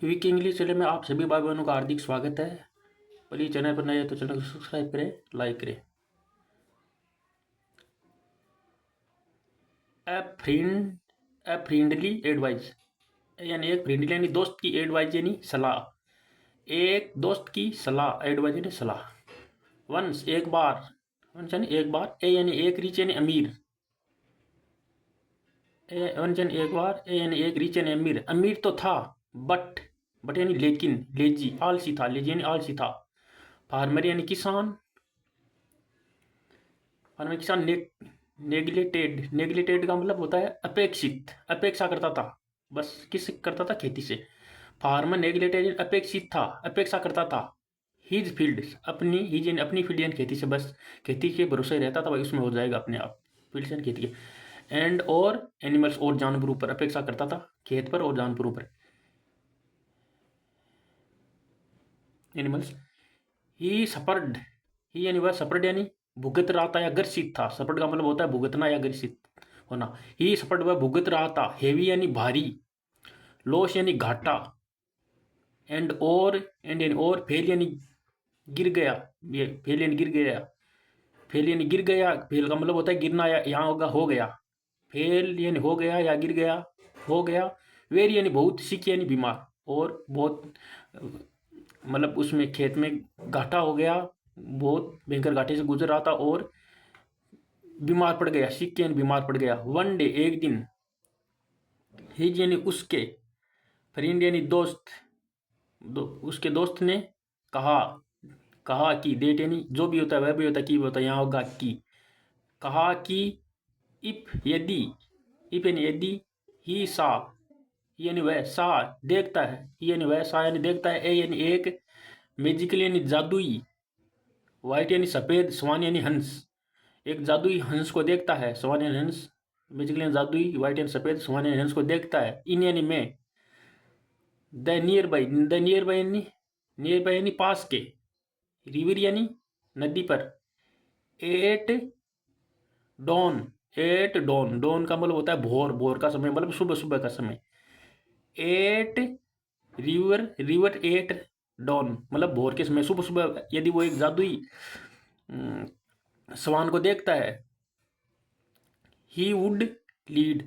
Week English channel में आप सभी भाई बहनों का हार्दिक स्वागत है। प्लीज चैनल पर नए हैं तो चैनल को सब्सक्राइब करें, लाइक करें। ए फ्रेंड ए फ्रेंडली एडवाइस यानी एक फ्रेंडली यानी दोस्त की एडवाइस यानी सलाह। एक दोस्त की सलाह, एडवाइस यानी सलाह। वंस एक बार, वंस यानी एक बार, ए यानी एक, रिच यानी अमीर। वंस यानी एक बार, ए यानी एक, रिच यानी अमीर। अमीर तो था बट, यानी लेकिन, लेजी आलसी था, लेजी यानी आलसी था। फार्मर यानी किसान, फार्मर किसान। नेग्लेटेड, नेग्लेटेड का मतलब होता है अपेक्षित, अपेक्षा करता था, बस किस करता था, खेती से। फार्मर नेग्लेटेड अपेक्षित था, अपेक्षा करता था। हिज फील्ड अपनी, हिज अपनी फील्ड यानी खेती से, बस खेती के भरोसे रहता था भाई, उसमें हो जाएगा अपने आप, फील्ड से खेती के। एंड और एनिमल्स और जानवरों पर अपेक्षा करता था, खेत पर और जानवरों पर, एनिमल्स। ही सफर्ड, ही यानी वह, सफर्ड यानी भुगत रहा था या ग्रसित था। सफर्ड का मतलब होता है भुगतना या ग्रसित होना। ही सफर्ड वह भुगत रहा था। हेवी यानी भारी। लॉस यानी घाटा। एंड यानी और, फेल यानी गिर गया। ये फेल यानी गिर गया, फेल यानी गिर गया। फेल का मतलब होता है गिरना, या यहाँ होगा हो गया। फेल यानी हो गया या गिर गया, हो गया। वेरी यानी बहुत, सिक यानी बीमार, और बहुत मतलब उसमें खेत में घाटा हो गया, बहुत भयंकर घाटे से गुजर रहा था और बीमार पड़ गया। सिक यानी बीमार पड़ गया। वन डे एक दिन। हिज यानी उसके, फ्रेंड यानी दोस्त, उसके दोस्त ने कहा, कहा कि, डेट यानी जो भी होता है, वह भी होता है, की भी होता है, यहाँ होगा की। कहा कि, इफ यदि, इफ यानी यदि, ही सा यानी वह, सा देखता है, यानी वह, सा यानी देखता है, ए यानी एक, मैजिकल यानी जादुई, व्हाइट यानी सफेद, स्वान यानी हंस। एक जादुई हंस को देखता है, स्वान यानी हंस, मैजिकल यानी जादुई, व्हाइट यानी सफेद, स्वान यानी हंस को देखता है। इन यानी में, the nearby, the nearby यानी, नियर बाई यानी पास के, रिवर यानी नदी पर। At dawn, at dawn, dawn का मतलब होता है भोर, भोर का समय मतलब सुबह, सुबह का समय। At river, river at dawn मतलब भोर के समय, सुबह सुबह यदि वो एक जादुई स्वान को देखता है। ही वुड लीड,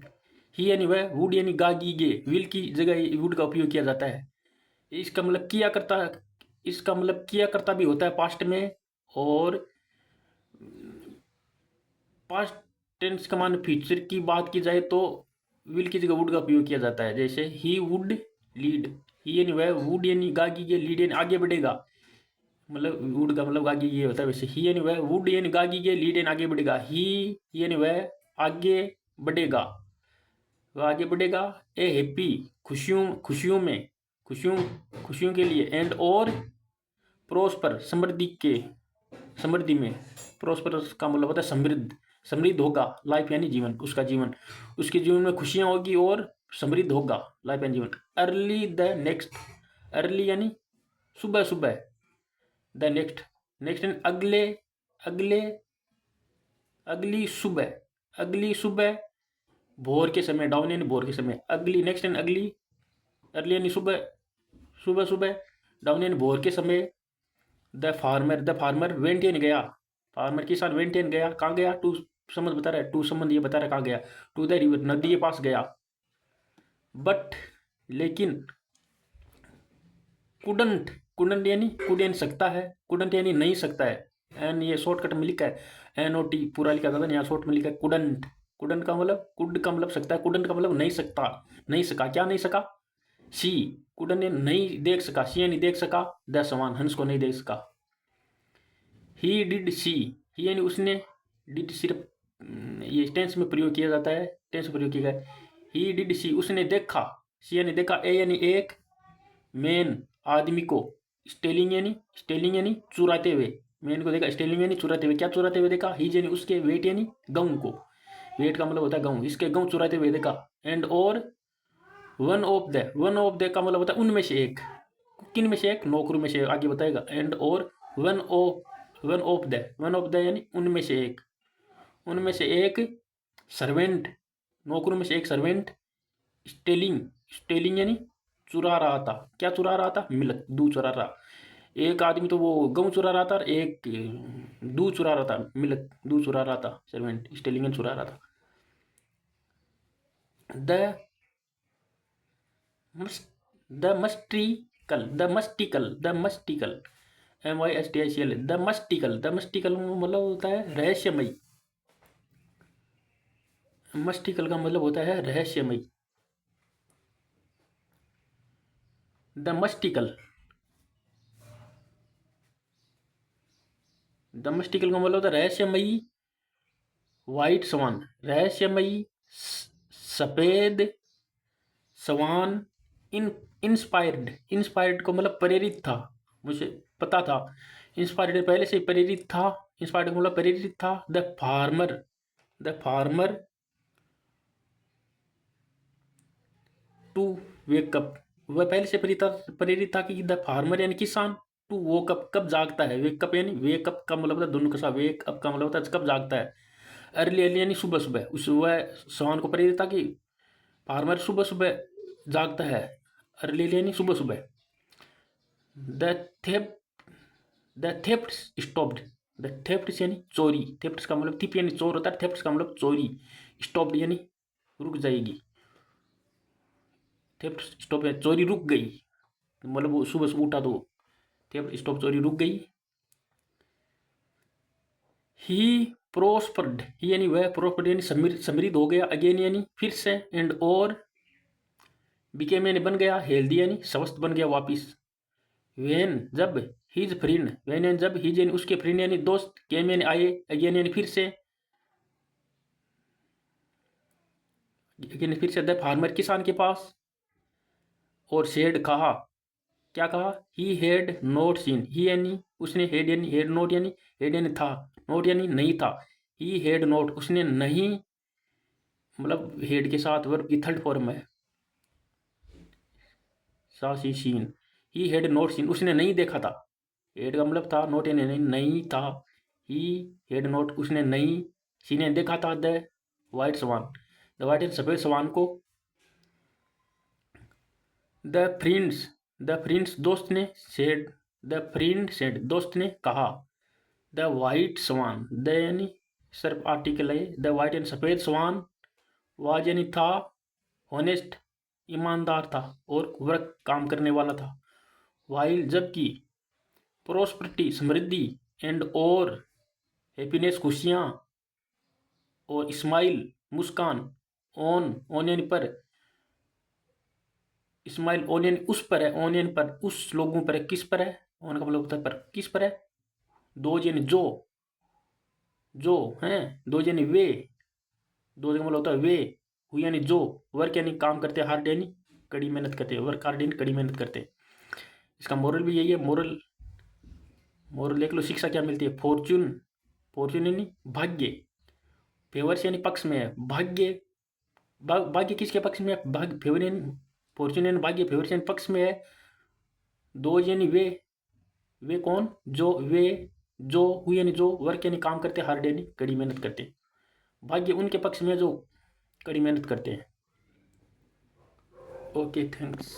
ही यानी वह, वुड यानी गागीगे, विल की जगह वुड का उपयोग किया जाता है। इसका मतलब किया करता, इसका मतलब किया करता भी होता है पास्ट में, और पास्ट टेंस का मान फ्यूचर की बात की जाए तो विल की जगह वुड का उपयोग किया जाता है। जैसे ही वुड लीड, ही यानी वह, वुड यानी गागीगे, लीड यानी आगे बढ़ेगा, मतलब वुड का मतलब आगे ये होता है। वैसे ही यानी वह, वुड यानी गागी के, लीड यानी आगे बढ़ेगा। ही यानी वह आगे बढ़ेगा, वह आगे बढ़ेगा। ए हैप्पी खुशियों, खुशियों में, खुशियों, खुशियों के लिए। एंड और प्रोस्पर समृद्धि के, समृद्धि में। प्रोस्पर का मतलब होता है समृद्ध, समृद्ध होगा। लाइफ यानी जीवन, उसका जीवन, उसके जीवन में खुशियां होगी और समृद्ध होगा लाइफ यानी जीवन। अर्ली द नेक्स्ट, अर्ली यानी सुबह, सुबह। द नेक्स्ट, नेक्स्ट यानी अगले, अगले, अगली सुबह, अगली सुबह। भोर के समय, डाउन यानी भोर के समय। अगली, नेक्स्ट यानी अगली, अर्ली यानी सुबह, सुबह, सुबह। डाउन यानी भोर के समय। The farmer, the farmer went यानी गया, फार्मर किसान, वेंट यानी गया, कहाँ गया, टू संबंध बता रहा है, टू संबंध ये बता रहा है कहाँ गया। टू द रिवर नदी के पास गया। बट लेकिन, कुडंट, कुडंट यानी कुड यानी सकता है, कुडंट यानी नहीं सकता है। एन ये शॉर्टकट में लिखा है, एन ओ टी पूरा लिखा था, यहाँ शॉर्ट में लिखा है कुडंट। कुडंट का मतलब, कुड का मतलब सकता है, कुडंट का मतलब नहीं सकता, नहीं सका, क्या नहीं सका, सी। कुडंट ने नहीं देख सका, सी यानी देख सका, द समान हंस को नहीं देख सका। ही डिड सी, ही यानी उसने, डिड सिर्फ ये टेंस में प्रयोग किया जाता है, टेंस में प्रयोग किया गया। ही डिड सी उसने देखा, सी यानी देखा, ए यानी एक, मैन आदमी को, स्टेलिंग यानी, स्टेलिंग यानी चुराते हुए, मैन को देखा, स्टेलिंग यानी चुराते हुए, क्या चुराते हुए देखा, ही यानी उसके, वेट यानी गेहूं को, वेट का मतलब होता है गेहूं, इसके गेहूं चुराते हुए देखा। एंड और one of the, one of the का मतलब होता है उनमें से एक, किन में से एक, नौकरों में से आगे बताएगा। एंड और one of, one of the, one of the यानी उनमें से एक, उनमें से एक सर्वेंट, नौकरों में से एक सर्वेंट, स्टेलिंग, स्टेलिंग यानी चुरा रहा था। क्या चुरा रहा था? मिल्क, दूध चुरा रहा। एक आदमी तो वो गेहूं चुरा रहा था और एक दूध चुरा रहा था, मिल्क, दूध चुरा रहा था, सर्वेंट स्टेलिंग चुरा रहा था। द द मस्टिकल MYSTICL, द मस्टिकल मतलब होता है रहस्यमयी। मस्टिकल का मतलब होता है रहस्यमयी। द मस्टिकल द मस्टिकल का मतलब होता है रहस्यमयी वाइट स्वान, रहस्यमयी सफेद स्वान। इंस्पायर्ड को मतलब प्रेरित था, मुझे पता था। इंस्पायर्ड पहले से प्रेरित था। इंस्पायर्ड का मतलब प्रेरित था। द फार्मर टू वेकअप, वह पहले से प्रेरित था कि द फार्मर यानी किसान, टू वो कब जागता है। वेकअप यानी वेकअप का मतलब होता है दोनों का साथ, वेकअप का मतलब होता है कब जागता है। अर्ली अर्ली यानी सुबह सुबह, उस सुबह स्वान को प्रेरित था कि फार्मर सुबह सुबह जागता है। अर्ली अर्ली यानी सुबह सुबह। The theft the theft stopped, the theft यानी चोरी। थेफ्ट का मतलब थिप यानी चोर होता है, थेफ्ट का मतलब चोरी। स्टॉप्ड यानी रुक जाएगी। थेफ्ट स्टॉप है चोरी रुक गई, मतलब वो सुबह सुबह उठा तो थेफ्ट स्टॉप चोरी रुक गई। ही प्रोस्पर्ड, ही यानी वह, प्रोस्पर्ड यानी समृद्ध हो गया, अगेन यानी फिर से, एंड और बिकेम यानी बन गया, हेल्दी यानी स्वस्थ बन गया वापिस। वेन जब, हिज फ्रेंड, वेन यानी जब, हिज यानी उसके फ्रेंड यानी दोस्त, केम यानी आए, अगेन यानी फिर से, अगेन फिर से द फार्मर किसान के पास, और शेड कहा, क्या कहा? ही हेड नोट सीन, ही यानी उसने, हेड यानी हेड, नोट यानी हेड यानी था, नोट यानी नहीं था। ही हेड नोट उसने नहीं, मतलब हेड के साथ वर्ब की थर्ड फॉर्म है, saw see seen. He had not seen उसने नहीं देखा था। हेड का मतलब था, नोट यानी नहीं था। ही हेड नोट उसने नहीं, सीन ने देखा था, the white swan, the white and सफेद सवान को। द फ्रेंड्स, द फ्रेंड्स दोस्त ने, सेड, द फ्रेंड सेड दोस्त ने कहा, द वाइट स्वान, द यानी सिर्फ आर्टिकल है, द वाइट यानी सफेद स्वान, वाज यानी था, ऑनेस्ट ईमानदार था, और वर्क काम करने वाला था। वाइल जबकि, प्रोस्पेरिटी समृद्धि, एंड और हैप्पीनेस खुशियाँ, और स्माइल मुस्कान, ऑन यानी पर, स्माइल ऑन यानी उस पर है, ऑन यानी पर, उस लोगों पर है, किस पर है, ऑन का मतलब होता है पर, किस पर है। दो यानी जो हैं, दो यानी वे, दो जगह मतलब होता है वे, हु यानी जो, वर्क यानी काम करते हैं, हार्ड यानी कड़ी मेहनत करते हैं, वर्क हार्ड यानी कड़ी मेहनत करते हैं। इसका मोरल भी यही है, मोरल, मोरल देख लो, शिक्षा क्या मिलती है। फॉर्चून, फॉर्चून यानी भाग्य, फेवर्स यानी पक्ष में है, भाग्य, भाग्य किसके पक्ष में है, भाग्य फेवर यानी, फॉर्चून यानी भाग्य, फेवर्स यानी पक्ष में है। दो यानी वे कौन, जो वे, जो हु यानी जो, वर्क यानी काम करते हैं, हार्ड यानी कड़ी मेहनत करते हैं। भाग्य उनके पक्ष में जो कड़ी मेहनत करते हैं। Okay, thanks.